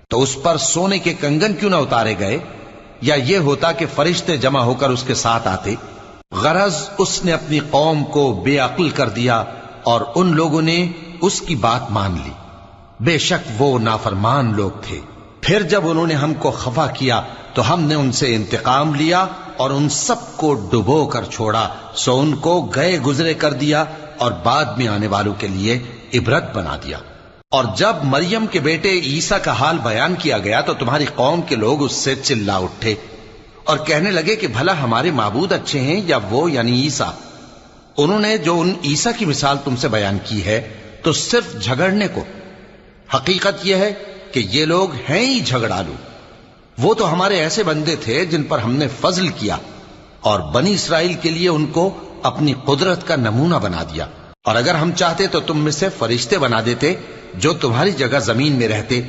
تو اس پر سونے کے کنگن کیوں نہ اتارے گئے، یا یہ ہوتا کہ فرشتے جمع ہو کر اس کے ساتھ آتے؟ غرض اس نے اپنی قوم کو بے عقل کر دیا اور ان لوگوں نے اس کی بات مان لی۔ بے شک وہ نافرمان لوگ تھے۔ پھر جب انہوں نے ہم کو خفا کیا تو ہم نے ان سے انتقام لیا اور ان سب کو ڈبو کر چھوڑا، سو ان کو گئے گزرے کر دیا اور بعد میں آنے والوں کے لیے عبرت بنا دیا۔ اور جب مریم کے بیٹے عیسیٰ کا حال بیان کیا گیا تو تمہاری قوم کے لوگ اس سے چلا اٹھے اور کہنے لگے کہ بھلا ہمارے معبود اچھے ہیں یا وہ، یعنی عیسیٰ؟ انہوں نے جو ان عیسیٰ کی مثال تم سے بیان کی ہے تو صرف جھگڑنے کو۔ حقیقت یہ ہے کہ یہ لوگ ہیں ہی جھگڑالو۔ وہ تو ہمارے ایسے بندے تھے جن پر ہم نے فضل کیا، اور بنی اسرائیل کے لیے ان کو اپنی قدرت کا نمونہ بنا دیا۔ اور اگر ہم چاہتے تو تم میں سے فرشتے بنا دیتے جو تمہاری جگہ زمین میں رہتے